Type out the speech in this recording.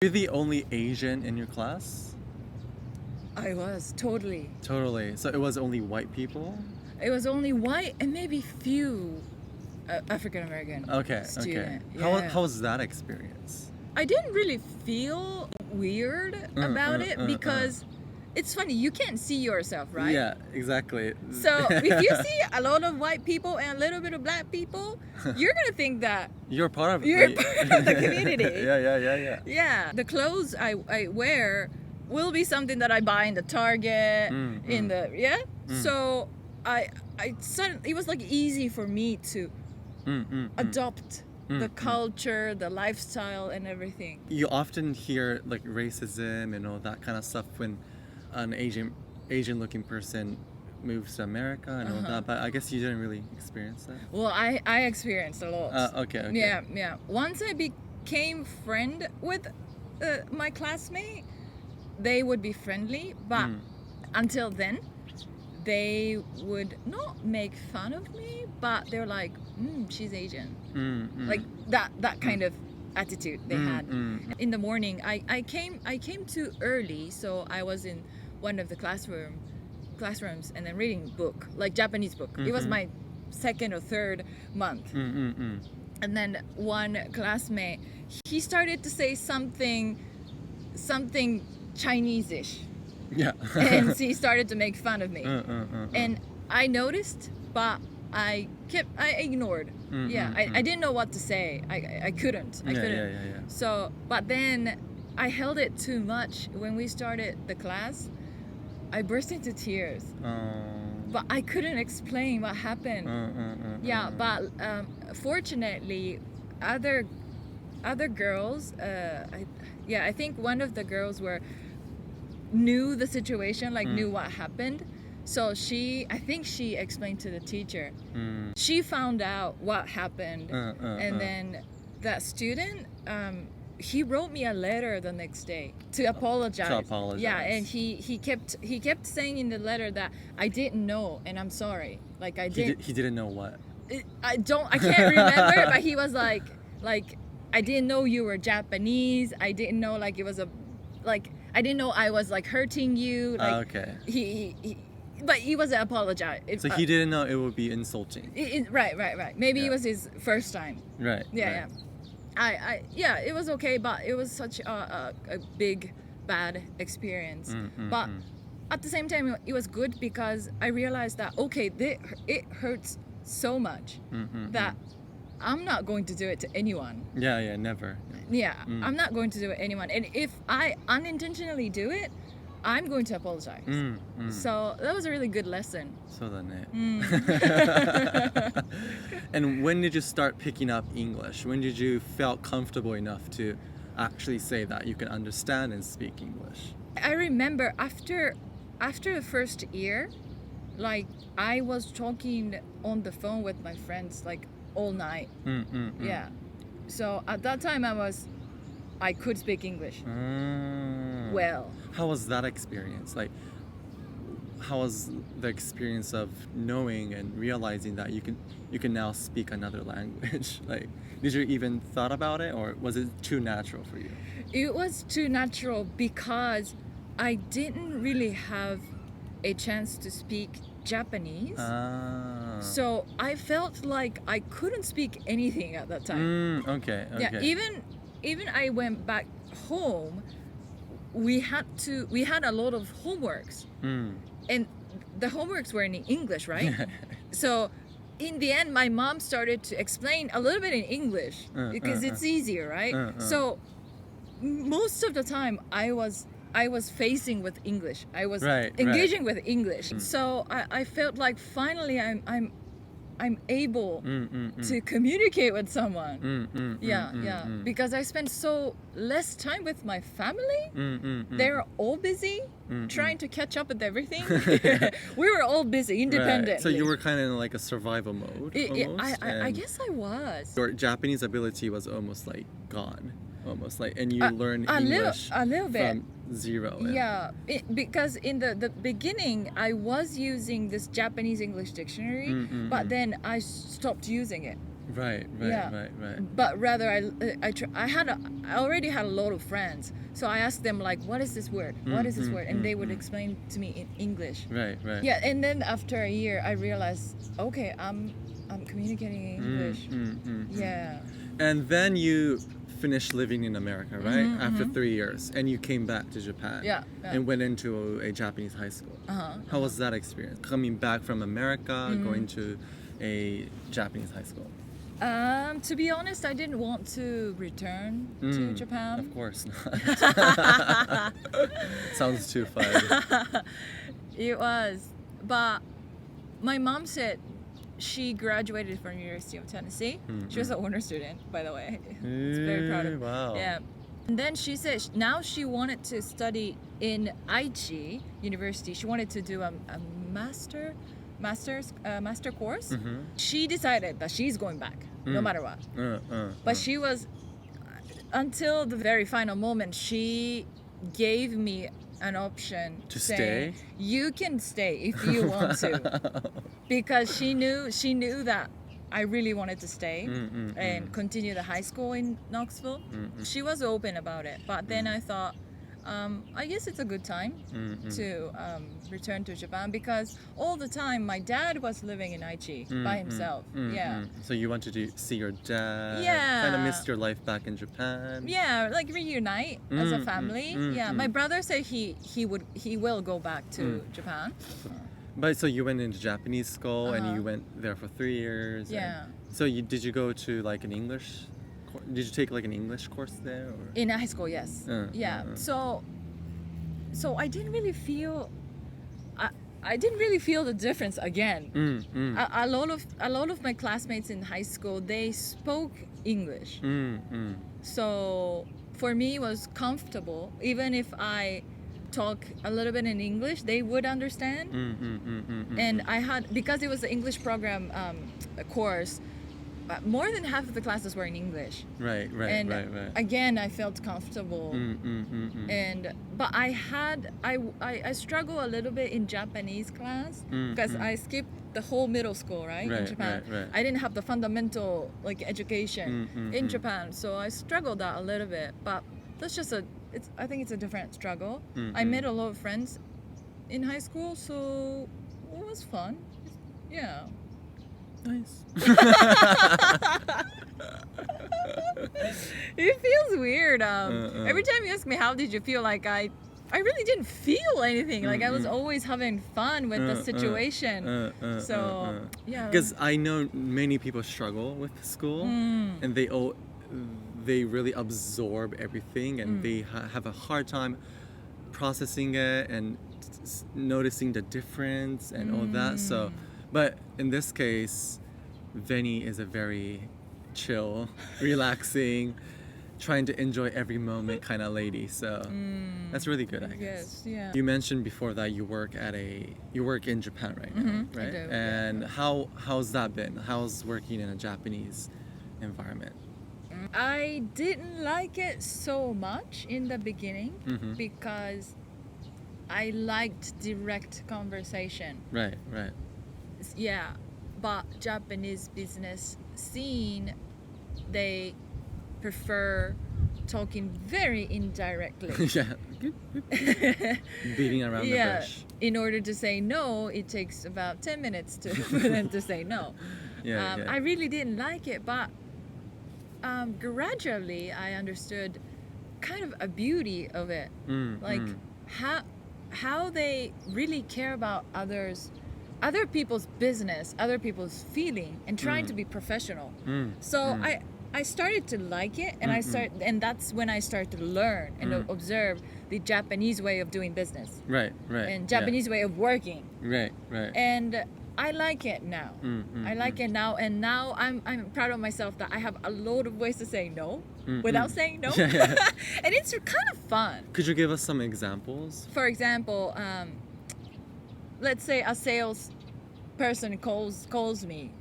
You're the only Asian in your class? I was totally. Totally. So it was only white people? It was only white and maybe few African American Okay, student. okay. Yeah. How was that experience? I didn't really feel weird about it because it's funny, you can't see yourself, right? Yeah, exactly. So if you see a lot of white people and a little bit of black people, you're gonna think that You're part of you're part of the community. Yeah. Yeah, the clothes I wear will be something that I buy in the Target, in the So I suddenly, it was like easy for me to adopt the culture, the lifestyle, and everything. You often hear like racism and all that kind of stuff when an Asian looking person moves to America and all that, but I guess you didn't really experience that. Well, I experienced a lot. Okay. Yeah. Once I became friend with my classmate, they would be friendly, but until then, they would not make fun of me, but they're like, she's Asian. Like that kind of attitude they had. In the morning, I came too early, so I was in one of the classrooms and then reading book, like Japanese book. It was my second or third month. And then one classmate, he started to say something Chinese-ish. Yeah. And he started to make fun of me. And I noticed, but I ignored. I didn't know what to say. I couldn't. Yeah. So, but then I held it too much. When we started the class, I burst into tears. But I couldn't explain what happened. But fortunately, other girls, I think one of the girls knew the situation, like knew what happened. So I think she explained to the teacher. She found out what happened, and then that student, he wrote me a letter the next day to apologize. Yeah, and he kept saying in the letter that I didn't know and I'm sorry. Like I didn't. He didn't know what. I can't remember, but he was like I didn't know you were Japanese. I didn't know I didn't know I was like hurting you. Like okay. But he was apologize. So he didn't know it would be insulting. Right. Maybe it was his first time. Right. Yeah. It was okay, but it was such a big bad experience. But at the same time, it was good because I realized that it hurts so much that I'm not going to do it to anyone. Yeah, never. Yeah, I'm not going to do it to anyone. And if I unintentionally do it, I'm going to apologize. So that was a really good lesson. So And when did you start picking up English? When did you felt comfortable enough to actually say that you can understand and speak English? I remember after the first year, like I was talking on the phone with my friends like all night. Yeah. So at that time I could speak English. Well. How was that experience? Like, how was the experience of knowing and realizing that you can now speak another language? Like, did you even thought about it, or was it too natural for you? It was too natural because I didn't really have a chance to speak Japanese. So I felt like I couldn't speak anything at that time. Okay. Yeah, even I went back home, we had a lot of homeworks. And the homeworks were in English, right? So in the end, my mom started to explain a little bit in English because it's easier, right? So most of the time I was facing with English. I was engaging with English. So I felt like finally I'm able to communicate with someone. Because I spent so less time with my family. They're all busy trying to catch up with everything. We were all busy independently. Right. So you were kind of in like a survival mode. I guess I was. Your Japanese ability was almost like gone. And you learned English a little bit from zero. Because in the beginning I was using this Japanese English dictionary, but then I stopped using it. Right, Yeah. right. But rather I already had a lot of friends, so I asked them like, what is this word, what is this word, and they would explain to me in English. Right. Yeah, and then after a year I realized, okay, I'm communicating in English. Yeah. And then you finished living in America, right? After 3 years, and you came back to Japan. Yeah. And went into a Japanese high school. How was that experience? Coming back from America, going to a Japanese high school. To be honest, I didn't want to return to Japan. Of course not. Sounds too fun. It was, but my mom said she graduated from University of Tennessee. She was an honor student, by the way. It's very proud of. Wow. Yeah. And then she said now she wanted to study in Aichi University. She wanted to do a master course. She decided that she's going back, no matter what. But she was, until the very final moment, she gave me an option To saying, stay? you can stay if you want to, because she knew that I really wanted to stay and continue the high school in Knoxville. She was open about it, but then I thought, I guess it's a good time to return to Japan, because all the time my dad was living in Aichi by himself. Yeah. So you wanted to see your dad. Yeah. Kind of missed your life back in Japan. Yeah, like reunite as a family. Yeah. My brother said he will go back to Japan. But so you went into Japanese school and you went there for 3 years. Yeah. So did you go to like an English? Did you take like an English course there? Or? In high school, yes. Yeah. So I didn't really feel. I didn't really feel the difference again. A lot of my classmates in high school, they spoke English. So for me, it was comfortable. Even if I talk a little bit in English, they would understand. And I had, because it was an English program course, more than half of the classes were in English. Right. And again, I felt comfortable. But I struggle a little bit in Japanese class, because I skipped the whole middle school, right, in Japan. I didn't have the fundamental like education in Japan, so I struggled that a little bit. But that's just I think it's a different struggle. I made a lot of friends in high school, so it was fun. Yeah. Nice. It feels weird. Every time you ask me how did you feel, like I really didn't feel anything. Like I was always having fun with the situation. Yeah. Because I know many people struggle with school, and they really absorb everything, and they have a hard time processing it and noticing the difference and all that. So, but in this case, Vennie is a very chill, relaxing, trying to enjoy every moment kind of lady. So that's really good, I guess. Yes, yeah. You mentioned before that you work in Japan right now, right? I do, and how's that been? How's working in a Japanese environment? I didn't like it so much in the beginning because I liked direct conversation. Right. Yeah, but Japanese business scene, they prefer talking very indirectly. Yeah. Beating around the bush. In order to say no, it takes about 10 minutes for them to say no. I really didn't like it, but gradually I understood kind of a beauty of it. Like how they really care about other people's business, other people's feeling, and trying to be professional. So I started to like it, and and that's when I started to learn and observe the Japanese way of doing business. Right. And Japanese way of working. Right. And I like it now. I like it now, and now I'm proud of myself that I have a lot of ways to say no without saying no. And it's kind of fun. Could you give us some examples? For example, let's say a sales person calls me